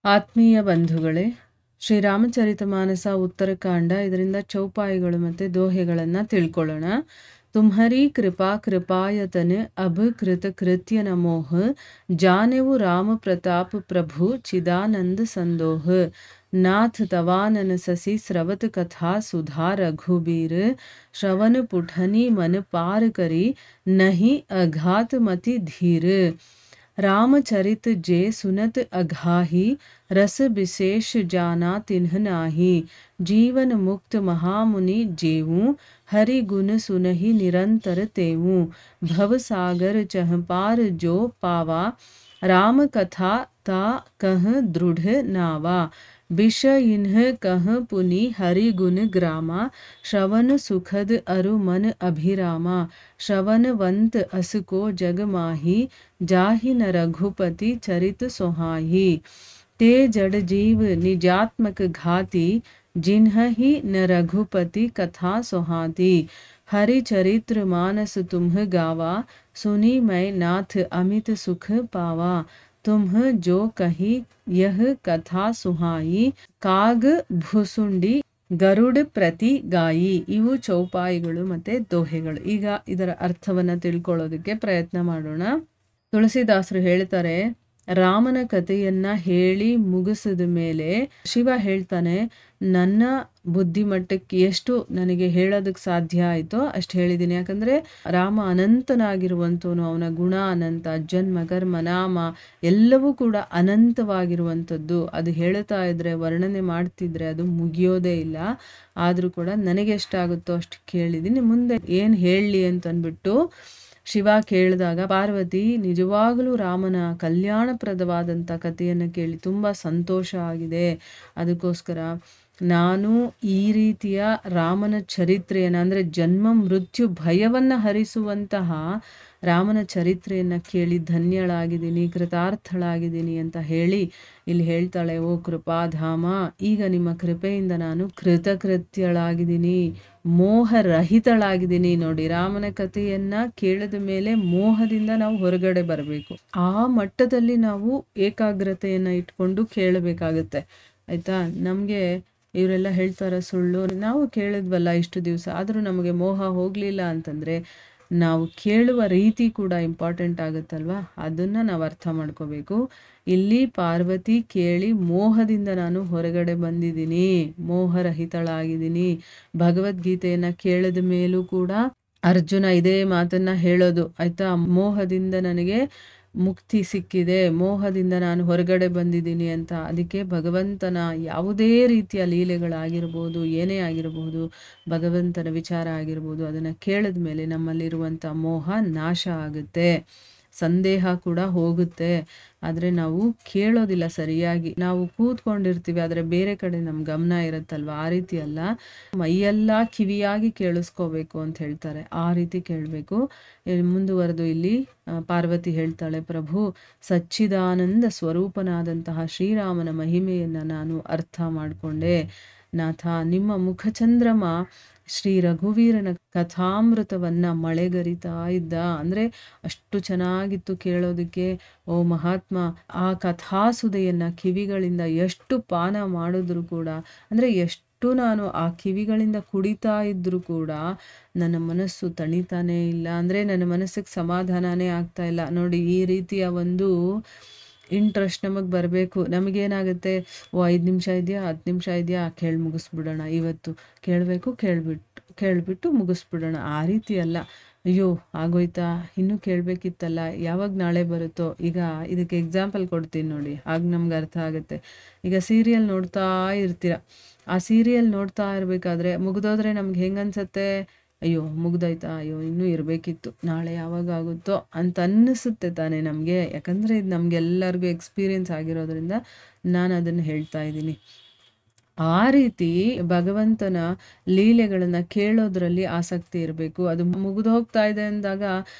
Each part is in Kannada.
ಆತ್ಮೀಯ ಬಂಧುಗಳೇ, ಶ್ರೀರಾಮಚರಿತಮಾನಸ ಉತ್ತರಕಾಂಡ ಇದರಿಂದ ಚೌಪಾಯಿಗಳು ಮತ್ತು ದೋಹೆಗಳನ್ನು ತಿಳ್ಕೊಳ್ಳೋಣ. तुम्हारी कृपा कृपायतन अब कृत कृत्य नमोह जानेವು राम प्रताप प्रभु चिदानंद संदोह नाथ तवानन ससी स्रवत कथा सुधा रघुबीर श्रवण पुठनी मन पार करी नहीं अघात मति धीर रामचरित जे सुनत अघाही रस विशेष जाना तिन्ह नाही जीवन मुक्त महामुनि जेऊं हरि गुण सुनहि निरंतर तेऊं भव सागर चह पार जो पावा राम कथा ता कह दृढ़ नावा विषय इन्ह कह पुनि हरि गुण ग्रामा श्रवण सुखद अरु मन अभिरामा श्रवणवंत असको जग माही जाहि न रघुपति चरित सोहाही ते जड़ जीव निजात्मक घाती जिन्हि न रघुपति कथा सोहाती हरि चरित्र मानस तुम्ह गावा सुनी मैं नाथ अमित सुख पावा तुम्ह जो कही यह कथा सुहाई काग भुसुंडी ಗರುಡ್ ಪ್ರತಿ ಗಾಯಿ. ಇವು ಚೌಪಾಯಿಗಳು ಮತ್ತೆ ದೋಹೆಗಳು. ಈಗ ಇದರ ಅರ್ಥವನ್ನ ತಿಳ್ಕೊಳ್ಳೋದಕ್ಕೆ ಪ್ರಯತ್ನ ಮಾಡೋಣ. ತುಳಸಿದಾಸರು ಹೇಳ್ತಾರೆ, ರಾಮನ ಕಥೆಯನ್ನ ಹೇಳಿ ಮುಗಿಸಿದ ಮೇಲೆ ಶಿವ ಹೇಳ್ತಾನೆ, ನನ್ನ ಬುದ್ಧಿಮಟ್ಟಕ್ಕೆ ಎಷ್ಟು ನನಗೆ ಹೇಳೋದಕ್ಕೆ ಸಾಧ್ಯ ಆಯಿತೋ ಅಷ್ಟು ಹೇಳಿದ್ದೀನಿ. ಯಾಕಂದರೆ ರಾಮ ಅನಂತನಾಗಿರುವಂಥವನು, ಅವನ ಗುಣ ಅನಂತ, ಜನ್ಮ ಕರ್ಮ ನಾಮ ಎಲ್ಲವೂ ಕೂಡ ಅನಂತವಾಗಿರುವಂಥದ್ದು. ಅದು ಹೇಳ್ತಾ ಇದ್ರೆ, ವರ್ಣನೆ ಮಾಡ್ತಿದ್ರೆ ಅದು ಮುಗಿಯೋದೇ ಇಲ್ಲ. ಆದರೂ ಕೂಡ ನನಗೆ ಎಷ್ಟಾಗುತ್ತೋ ಅಷ್ಟು ಕೇಳಿದ್ದೀನಿ, ಮುಂದೆ ಏನು ಹೇಳಲಿ ಅಂತಂದ್ಬಿಟ್ಟು ಶಿವ ಕೇಳಿದಾಗ ಪಾರ್ವತಿ ನಿಜವಾಗಲೂ ರಾಮನ ಕಲ್ಯಾಣಪ್ರದವಾದಂಥ ಕಥೆಯನ್ನು ಕೇಳಿ ತುಂಬ ಸಂತೋಷ ಆಗಿದೆ. ಅದಕ್ಕೋಸ್ಕರ ನಾನು ಈ ರೀತಿಯ ರಾಮನ ಚರಿತ್ರೆಯನ್ನು, ಅಂದರೆ ಜನ್ಮ ಮೃತ್ಯು ಭಯವನ್ನು ಹರಿಸುವಂತಹ ರಾಮನ ಚರಿತ್ರೆಯನ್ನು ಕೇಳಿ ಧನ್ಯಳಾಗಿದ್ದೀನಿ, ಕೃತಾರ್ಥಳಾಗಿದ್ದೀನಿ ಅಂತ ಹೇಳಿ ಇಲ್ಲಿ ಹೇಳ್ತಾಳೆ, ಓ ಕೃಪಾಧಾಮ, ಈಗ ನಿಮ್ಮ ಕೃಪೆಯಿಂದ ನಾನು ಕೃತಕೃತ್ಯಳಾಗಿದ್ದೀನಿ, ಮೋಹರಹಿತಳಾಗಿದ್ದೀನಿ. ನೋಡಿ, ರಾಮನ ಕಥೆಯನ್ನ ಕೇಳಿದ ಮೇಲೆ ಮೋಹದಿಂದ ನಾವು ಹೊರಗಡೆ ಬರಬೇಕು. ಆ ಮಟ್ಟದಲ್ಲಿ ನಾವು ಏಕಾಗ್ರತೆಯನ್ನು ಇಟ್ಕೊಂಡು ಕೇಳಬೇಕಾಗುತ್ತೆ. ಆಯ್ತಾ? ನಮಗೆ ಇವರೆಲ್ಲ ಹೇಳ್ತಾರೆ ಸುಳ್ಳು, ನಾವು ಕೇಳಿದ್ವಲ್ಲ ಇಷ್ಟು ದಿವಸ, ಆದರೂ ನಮಗೆ ಮೋಹ ಹೋಗಲಿಲ್ಲ ಅಂತಂದರೆ ನಾವು ಕೇಳುವ ರೀತಿ ಕೂಡ ಇಂಪಾರ್ಟೆಂಟ್ ಆಗುತ್ತಲ್ವ, ಅದನ್ನು ನಾವು ಅರ್ಥ ಮಾಡ್ಕೋಬೇಕು. ಇಲ್ಲಿ ಪಾರ್ವತಿ ಕೇಳಿ ಮೋಹದಿಂದ ನಾನು ಹೊರಗಡೆ ಬಂದಿದ್ದೀನಿ, ಮೋಹರಹಿತಳಾಗಿದ್ದೀನಿ. ಭಗವದ್ಗೀತೆಯನ್ನು ಕೇಳಿದ ಮೇಲೂ ಕೂಡ ಅರ್ಜುನ ಇದೇ ಮಾತನ್ನ ಹೇಳೋದು, ಆಯ್ತಾ? ಮೋಹದಿಂದ ನನಗೆ ಮುಕ್ತಿ ಸಿಕ್ಕಿದೆ, ಮೋಹದಿಂದ ನಾನು ಹೊರಗಡೆ ಬಂದಿದ್ದೀನಿ ಅಂತ. ಅದಕ್ಕೆ ಭಗವಂತನ ಯಾವುದೇ ರೀತಿಯ ಲೀಲೆಗಳಾಗಿರ್ಬೋದು, ಏನೇ ಆಗಿರ್ಬೋದು, ಭಗವಂತನ ವಿಚಾರ ಆಗಿರ್ಬೋದು, ಅದನ್ನು ಕೇಳಿದ ಮೇಲೆ ನಮ್ಮಲ್ಲಿರುವಂಥ ಮೋಹ ನಾಶ ಆಗುತ್ತೆ, ಸಂದೇಹ ಕೂಡ ಹೋಗುತ್ತೆ. ಆದರೆ ನಾವು ಕೇಳೋದಿಲ್ಲ ಸರಿಯಾಗಿ. ನಾವು ಕೂತ್ಕೊಂಡಿರ್ತೀವಿ, ಆದರೆ ಬೇರೆ ಕಡೆ ನಮ್ಮ ಗಮನ ಇರುತ್ತಲ್ವ, ಆ ರೀತಿ ಅಲ್ಲ. ಮೈಯೆಲ್ಲ ಕಿವಿಯಾಗಿ ಕೇಳಿಸ್ಕೋಬೇಕು ಅಂತ ಹೇಳ್ತಾರೆ, ಆ ರೀತಿ ಕೇಳಬೇಕು. ಮುಂದುವರೆದು ಇಲ್ಲಿ ಪಾರ್ವತಿ ಹೇಳ್ತಾಳೆ, ಪ್ರಭು ಸಚ್ಚಿದಾನಂದ ಸ್ವರೂಪನಾದಂತಹ ಶ್ರೀರಾಮನ ಮಹಿಮೆಯನ್ನು ನಾನು ಅರ್ಥ ಮಾಡಿಕೊಂಡೆ. ನಾಥ, ನಿಮ್ಮ ಮುಖಚಂದ್ರಮ ಶ್ರೀ ರಘುವೀರನ ಕಥಾಮೃತವನ್ನು ಮಳೆಗರಿತಾ ಇದ್ದ. ಅಂದರೆ ಅಷ್ಟು ಚೆನ್ನಾಗಿತ್ತು ಕೇಳೋದಕ್ಕೆ. ಓ ಮಹಾತ್ಮ, ಆ ಕಥಾಸುದೆಯನ್ನು ಕಿವಿಗಳಿಂದ ಎಷ್ಟು ಪಾನ ಮಾಡಿದ್ರು ಕೂಡ, ಅಂದರೆ ಎಷ್ಟು ನಾನು ಆ ಕಿವಿಗಳಿಂದ ಕುಡಿತಾ ಇದ್ದರೂ ಕೂಡ ನನ್ನ ಮನಸ್ಸು ತಣಿತಾನೇ ಇಲ್ಲ, ಅಂದರೆ ನನ್ನ ಮನಸ್ಸಿಗೆ ಸಮಾಧಾನನೇ ಆಗ್ತಾ ಇಲ್ಲ. ನೋಡಿ, ಈ ರೀತಿಯ ಒಂದು ಇಂಟ್ರೆಸ್ಟ್ ನಮಗೆ ಬರಬೇಕು. ನಮಗೇನಾಗುತ್ತೆ, ಓ 5 ನಿಮಿಷ ಇದೆಯಾ, 10 ನಿಮಿಷ ಇದೆಯಾ, ಕೇಳಿ ಮುಗಿಸ್ಬಿಡೋಣ, ಇವತ್ತು ಕೇಳಬೇಕು, ಕೇಳಿಬಿಟ್ಟು ಮುಗಿಸ್ಬಿಡೋಣ. ಆ ರೀತಿ ಅಲ್ಲ, ಅಯ್ಯೋ ಆಗೋಯ್ತಾ, ಇನ್ನೂ ಕೇಳಬೇಕಿತ್ತಲ್ಲ, ಯಾವಾಗ ನಾಳೆ ಬರುತ್ತೋ. ಈಗ ಇದಕ್ಕೆ ಎಕ್ಸಾಂಪಲ್ ಕೊಡ್ತೀನಿ ನೋಡಿ, ಆಗ ನಮ್ಗೆ ಅರ್ಥ ಆಗುತ್ತೆ. ಈಗ ಸೀರಿಯಲ್ ನೋಡ್ತಾ ಇರ್ತೀರ, ಆ ಸೀರಿಯಲ್ ನೋಡ್ತಾ ಇರಬೇಕಾದ್ರೆ ಮುಗಿದೋದ್ರೆ ನಮ್ಗೆ ಹೆಂಗೆ ಅನ್ಸುತ್ತೆ, ಅಯ್ಯೋ ಮುಗ್ದಾಯ್ತಾ, ಅಯ್ಯೋ ಇನ್ನೂ ಇರಬೇಕಿತ್ತು, ನಾಳೆ ಯಾವಾಗ ಆಗುತ್ತೋ ಅಂತ ಅನ್ನಿಸುತ್ತೆ ತಾನೇ ನಮಗೆ. ಯಾಕಂದರೆ ಇದು ನಮಗೆಲ್ಲರಿಗೂ ಎಕ್ಸ್ಪೀರಿಯೆನ್ಸ್ ಆಗಿರೋದ್ರಿಂದ ನಾನು ಅದನ್ನು ಹೇಳ್ತಾ ಇದ್ದೀನಿ. ಆ ರೀತಿ ಭಗವಂತನ ಲೀಲೆಗಳನ್ನು ಕೇಳೋದ್ರಲ್ಲಿ ಆಸಕ್ತಿ ಇರಬೇಕು. ಅದು ಮುಗಿದು ಹೋಗ್ತಾ ಇದೆ ಅಂದಾಗ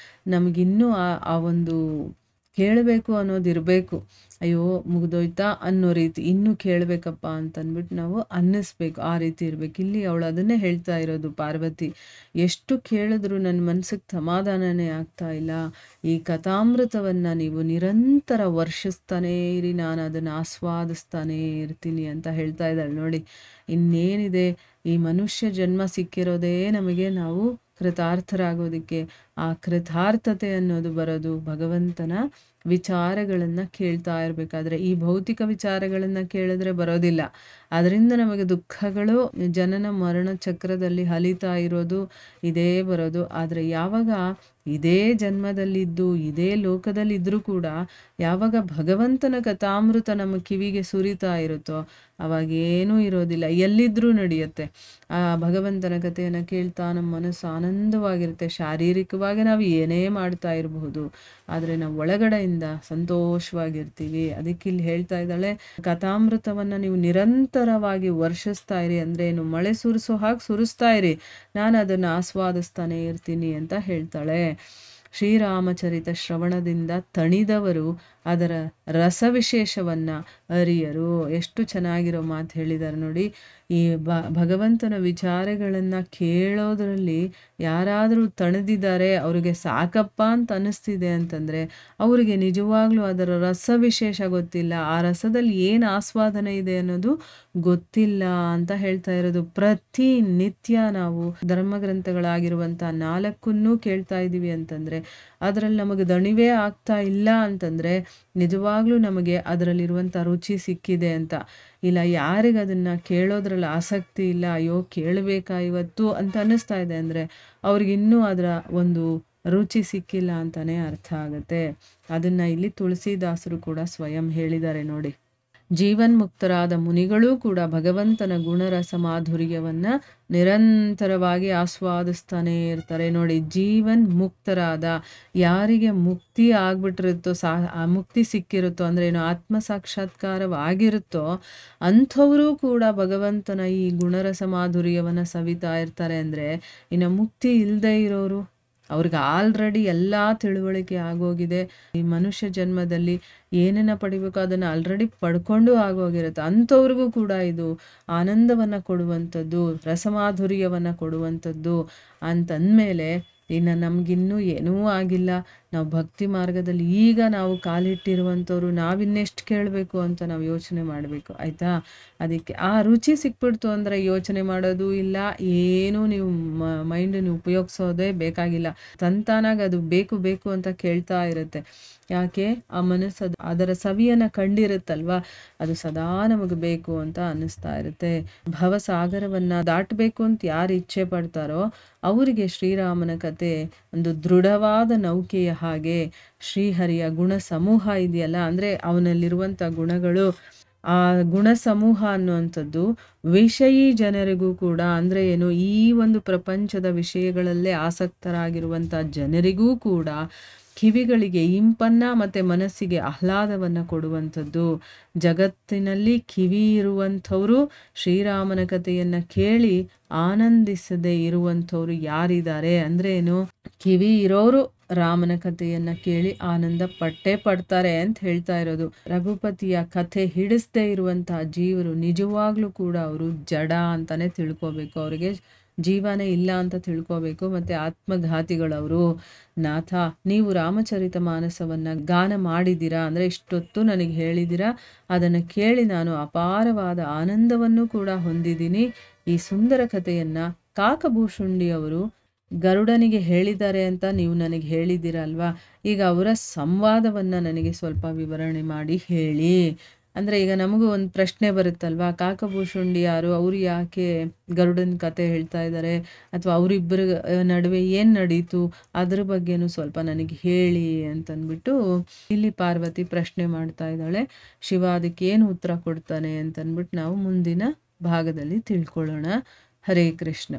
ನಮಗಿನ್ನೂ ಆ ಒಂದು ಕೇಳಬೇಕು ಅನ್ನೋದಿರಬೇಕು. ಅಯ್ಯೋ ಮುಗ್ದೋಯ್ತಾ ಅನ್ನೋ ರೀತಿ, ಇನ್ನೂ ಕೇಳಬೇಕಪ್ಪ ಅಂತಂದ್ಬಿಟ್ಟು ನಾವು ಅನ್ನಿಸ್ಬೇಕು, ಆ ರೀತಿ ಇರಬೇಕು. ಇಲ್ಲಿ ಅವಳು ಅದನ್ನೇ ಹೇಳ್ತಾ ಇರೋದು ಪಾರ್ವತಿ, ಎಷ್ಟು ಕೇಳಿದ್ರು ನನ್ನ ಮನಸ್ಸಿಗೆ ಸಮಾಧಾನನೇ ಆಗ್ತಾ ಇಲ್ಲ. ಈ ಕಥಾಮೃತವನ್ನು ನೀವು ನಿರಂತರ ವರ್ಷಿಸ್ತಾನೇ ಇರಿ, ನಾನು ಅದನ್ನು ಆಸ್ವಾದಿಸ್ತಾನೇ ಇರ್ತೀನಿ ಅಂತ ಹೇಳ್ತಾ ಇದ್ದಾಳೆ ನೋಡಿ. ಇನ್ನೇನಿದೆ, ಈ ಮನುಷ್ಯ ಜನ್ಮ ಸಿಕ್ಕಿರೋದೇ ನಮಗೆ ನಾವು ಕೃತಾರ್ಥರಾಗೋದಕ್ಕೆ. ಆ ಕೃತಾರ್ಥತೆ ಅನ್ನೋದು ಬರೋದು ಭಗವಂತನ ವಿಚಾರಗಳನ್ನು ಕೇಳ್ತಾ ಇರಬೇಕಾದ್ರೆ. ಈ ಭೌತಿಕ ವಿಚಾರಗಳನ್ನು ಕೇಳಿದ್ರೆ ಬರೋದಿಲ್ಲ. ಅದರಿಂದ ನಮಗೆ ದುಃಖಗಳು ಜನನ ಮರಣ ಚಕ್ರದಲ್ಲಿ ಹಲಿತಾ ಇರೋದು ಇದೇ ಬರೋದು. ಆದರೆ ಯಾವಾಗ ಇದೇ ಜನ್ಮದಲ್ಲಿದ್ದು ಇದೇ ಲೋಕದಲ್ಲಿದ್ದರೂ ಕೂಡ ಯಾವಾಗ ಭಗವಂತನ ಕಥಾಮೃತ ನಮ್ಮ ಕಿವಿಗೆ ಸುರಿತಾ ಇರುತ್ತೋ ಅವಾಗೇನೂ ಇರೋದಿಲ್ಲ, ಎಲ್ಲಿದ್ದರೂ ನಡೆಯುತ್ತೆ. ಆ ಭಗವಂತನ ಕಥೆಯನ್ನು ಕೇಳ್ತಾ ನಮ್ಮ ಮನಸ್ಸು ಆನಂದವಾಗಿರುತ್ತೆ. ಶಾರೀರಿಕವಾಗಿ ನಾವು ಏನೇ ಮಾಡ್ತಾ ಇರಬಹುದು, ಆದರೆ ನಾವು ಒಳಗಡೆಯಿಂದ ಸಂತೋಷವಾಗಿರ್ತೀವಿ. ಅದಕ್ಕೆ ಇಲ್ಲಿ ಹೇಳ್ತಾ ಇದ್ದಾಳೆ, ಕಥಾಮೃತವನ್ನು ನೀವು ನಿರಂತರವಾಗಿ ವರ್ಷಿಸ್ತಾ ಇರಿ, ಅಂದರೆ ಏನು, ಮಳೆ ಸುರಿಸೋ ಹಾಗೆ ಸುರಿಸ್ತಾ ಇರಿ, ನಾನು ಅದನ್ನು ಆಸ್ವಾದಿಸ್ತಾನೆ ಇರ್ತೀನಿ ಅಂತ ಹೇಳ್ತಾಳೆ. ಶ್ರೀರಾಮಚರಿತ ಶ್ರವಣದಿಂದ ತಣಿದವರು ಅದರ ರಸವಿಶೇಷವನ್ನು ಅರಿಯರು. ಎಷ್ಟು ಚೆನ್ನಾಗಿರೋ ಮಾತು ಹೇಳಿದ್ದಾರೆ ನೋಡಿ. ಈ ಭಗವಂತನ ವಿಚಾರಗಳನ್ನು ಕೇಳೋದ್ರಲ್ಲಿ ಯಾರಾದರೂ ತಣದಿದ್ದಾರೆ, ಅವರಿಗೆ ಸಾಕಪ್ಪ ಅಂತ ಅನ್ನಿಸ್ತಿದೆ ಅಂತಂದರೆ ಅವರಿಗೆ ನಿಜವಾಗ್ಲೂ ಅದರ ರಸವಿಶೇಷ ಗೊತ್ತಿಲ್ಲ, ಆ ರಸದಲ್ಲಿ ಏನು ಆಸ್ವಾದನೆ ಇದೆ ಅನ್ನೋದು ಗೊತ್ತಿಲ್ಲ ಅಂತ ಹೇಳ್ತಾ ಇರೋದು. ಪ್ರತಿ ನಿತ್ಯ ನಾವು ಧರ್ಮಗ್ರಂಥಗಳಾಗಿರುವಂಥ 4 ಕೇಳ್ತಾ ಇದ್ದೀವಿ ಅಂತಂದರೆ ಅದರಲ್ಲಿ ನಮಗೆ ದಣಿವೇ ಆಗ್ತಾ ಇಲ್ಲ ಅಂತಂದರೆ ನಿಜವಾಗ್ಲೂ ನಮಗೆ ಅದರಲ್ಲಿರುವಂಥ ರುಚಿ ಸಿಕ್ಕಿದೆ ಅಂತ. ಇಲ್ಲ, ಯಾರಿಗೆ ಅದನ್ನು ಕೇಳೋದ್ರಲ್ಲಿ ಆಸಕ್ತಿ ಇಲ್ಲ, ಅಯ್ಯೋ ಕೇಳಬೇಕಾ ಇವತ್ತು ಅಂತ ಅನ್ನಿಸ್ತಾ ಇದೆ ಅಂದರೆ ಅವ್ರಿಗಿನ್ನೂ ಅದರ ಒಂದು ರುಚಿ ಸಿಕ್ಕಿಲ್ಲ ಅಂತಲೇ ಅರ್ಥ ಆಗುತ್ತೆ. ಅದನ್ನು ಇಲ್ಲಿ ತುಳಸಿದಾಸರು ಕೂಡ ಸ್ವಯಂ ಹೇಳಿದ್ದಾರೆ ನೋಡಿ. ಜೀವನ್ಮುಕ್ತರಾದ ಮುನಿಗಳೂ ಕೂಡ ಭಗವಂತನ ಗುಣರಸ ಮಾಧುರ್ಯವನ್ನು ನಿರಂತರವಾಗಿ ಆಸ್ವಾದಿಸ್ತಾನೆ ಇರ್ತಾರೆ ನೋಡಿ. ಜೀವನ್ ಮುಕ್ತರಾದ, ಯಾರಿಗೆ ಮುಕ್ತಿ ಆಗ್ಬಿಟ್ಟಿರುತ್ತೋ, ಮುಕ್ತಿ ಸಿಕ್ಕಿರುತ್ತೋ ಅಂದರೆ ಏನು, ಆತ್ಮ ಸಾಕ್ಷಾತ್ಕಾರವಾಗಿರುತ್ತೋ ಅಂಥವರು ಕೂಡ ಭಗವಂತನ ಈ ಗುಣರಸ ಮಾಧುರ್ಯವನ್ನು ಸವಿತಾ ಇರ್ತಾರೆ. ಅಂದರೆ ಇನ್ನು ಮುಕ್ತಿ ಇಲ್ಲದೆ ಇರೋರು, ಅವ್ರಿಗೆ ಆಲ್ರೆಡಿ ಎಲ್ಲ ತಿಳುವಳಿಕೆ ಆಗೋಗಿದೆ. ಈ ಮನುಷ್ಯ ಜನ್ಮದಲ್ಲಿ ಏನನ್ನ ಪಡಿಬೇಕು ಅದನ್ನು ಆಲ್ರೆಡಿ ಪಡ್ಕೊಂಡು ಆಗೋಗಿರುತ್ತೆ. ಅಂಥವ್ರಿಗೂ ಕೂಡ ಇದು ಆನಂದವನ್ನು ಕೊಡುವಂಥದ್ದು, ರಸಮಾಧುರ್ಯವನ್ನು ಕೊಡುವಂಥದ್ದು ಅಂತಂದಮೇಲೆ ಇನ್ನು ನಮಗಿನ್ನೂ ಏನೂ ಆಗಿಲ್ಲ, ನಾವು ಭಕ್ತಿ ಮಾರ್ಗದಲ್ಲಿ ಈಗ ನಾವು ಕಾಲಿಟ್ಟಿರುವಂಥವ್ರು, ನಾವಿನ್ನೆಷ್ಟು ಕೇಳಬೇಕು ಅಂತ ನಾವು ಯೋಚನೆ ಮಾಡಬೇಕು, ಆಯಿತಾ. ಅದಕ್ಕೆ ಆ ರುಚಿ ಸಿಕ್ಬಿಡ್ತು ಅಂದರೆ ಯೋಚನೆ ಮಾಡೋದು ಇಲ್ಲ, ಏನೂ ನೀವು ಮೈಂಡನ್ನು ಉಪಯೋಗಿಸೋದೇ ಬೇಕಾಗಿಲ್ಲ. ತಂತಾನಾಗ ಅದು ಬೇಕು ಬೇಕು ಅಂತ ಕೇಳ್ತಾ ಇರುತ್ತೆ. ಯಾಕೆ, ಆ ಮನಸ್ಸು ಅದರ ಸವಿಯನ್ನು ಕಂಡಿರುತ್ತಲ್ವ, ಅದು ಸದಾ ನಮಗೆ ಬೇಕು ಅಂತ ಅನ್ನಿಸ್ತಾ ಇರುತ್ತೆ. ಭವಸಾಗರವನ್ನು ದಾಟಬೇಕು ಅಂತ ಯಾರು ಇಚ್ಛೆ ಪಡ್ತಾರೋ ಅವರಿಗೆ ಶ್ರೀರಾಮನ ಕತೆ ಒಂದು ದೃಢವಾದ ನೌಕೆಯ ಹಾಗೆ. ಶ್ರೀಹರಿಯ ಗುಣ ಸಮೂಹ ಇದೆಯಲ್ಲ, ಅಂದರೆ ಅವನಲ್ಲಿರುವಂಥ ಗುಣಗಳು, ಆ ಗುಣ ಸಮೂಹ ಅನ್ನುವಂಥದ್ದು ವಿಷಯಿ ಜನರಿಗೂ ಕೂಡ, ಅಂದರೆ ಏನು, ಈ ಒಂದು ಪ್ರಪಂಚದ ವಿಷಯಗಳಲ್ಲೇ ಆಸಕ್ತರಾಗಿರುವಂಥ ಜನರಿಗೂ ಕೂಡ ಕಿವಿಗಳಿಗೆ ಇಂಪನ್ನು ಮತ್ತು ಮನಸ್ಸಿಗೆ ಆಹ್ಲಾದವನ್ನು ಕೊಡುವಂಥದ್ದು. ಜಗತ್ತಿನಲ್ಲಿ ಕಿವಿ ಇರುವಂಥವರು ಶ್ರೀರಾಮನ ಕಥೆಯನ್ನು ಕೇಳಿ ಆನಂದಿಸದೆ ಇರುವಂಥವ್ರು ಯಾರಿದ್ದಾರೆ ಅಂದರೆ ಏನು, ಕಿವಿ ಇರೋರು ರಾಮನ ಕಥೆಯನ್ನು ಕೇಳಿ ಆನಂದ ಪಡ್ತಾರೆ ಅಂತ ಹೇಳ್ತಾ ಇರೋದು. ರಘುಪತಿಯ ಕಥೆ ಹಿಡಿಸದೇ ಇರುವಂತಹ ಜೀವರು ನಿಜವಾಗ್ಲೂ ಕೂಡ ಅವರು ಜಡ ಅಂತಾನೆ ತಿಳ್ಕೊಬೇಕು, ಅವರಿಗೆ ಜೀವನೇ ಇಲ್ಲ ಅಂತ ತಿಳ್ಕೊಬೇಕು. ಮತ್ತು ಆತ್ಮಘಾತಿಗಳವರು. ನಾಥ, ನೀವು ರಾಮಚರಿತ ಮಾನಸವನ್ನು ಗಾನ ಮಾಡಿದ್ದೀರಾ, ಅಂದರೆ ಇಷ್ಟೊತ್ತು ನನಗೆ ಹೇಳಿದ್ದೀರಾ, ಅದನ್ನು ಕೇಳಿ ನಾನು ಅಪಾರವಾದ ಆನಂದವನ್ನು ಕೂಡ ಹೊಂದಿದ್ದೀನಿ. ಈ ಸುಂದರ ಕಥೆಯನ್ನು ಕಾಕಭೂಷುಂಡಿಯವರು ಗರುಡನಿಗೆ ಹೇಳಿದ್ದಾರೆ ಅಂತ ನೀವು ನನಗೆ ಹೇಳಿದ್ದೀರಲ್ವಾ, ಈಗ ಅವರ ಸಂವಾದವನ್ನು ನನಗೆ ಸ್ವಲ್ಪ ವಿವರಣೆ ಮಾಡಿ ಹೇಳಿ. ಅಂದರೆ ಈಗ ನಮಗೂ ಒಂದು ಪ್ರಶ್ನೆ ಬರುತ್ತಲ್ವಾ, ಕಾಕಭೂಷುಂಡಿ ಯಾರು, ಅವರು ಯಾಕೆ ಗರುಡನ ಕತೆ ಹೇಳ್ತಾ ಇದ್ದಾರೆ, ಅಥವಾ ಅವರಿಬ್ಬರ ನಡುವೆ ಏನು ನಡೀತು ಅದ್ರ ಬಗ್ಗೆನೂ ಸ್ವಲ್ಪ ನನಗೆ ಹೇಳಿ ಅಂತಂದ್ಬಿಟ್ಟು ಇಲ್ಲಿ ಪಾರ್ವತಿ ಪ್ರಶ್ನೆ ಮಾಡ್ತಾ ಇದ್ದಾಳೆ. ಶಿವ ಅದಕ್ಕೆ ಏನು ಉತ್ತರ ಕೊಡ್ತಾನೆ ಅಂತಂದ್ಬಿಟ್ಟು ನಾವು ಮುಂದಿನ ಭಾಗದಲ್ಲಿ ತಿಳ್ಕೊಳ್ಳೋಣ. ಹರೇ ಕೃಷ್ಣ.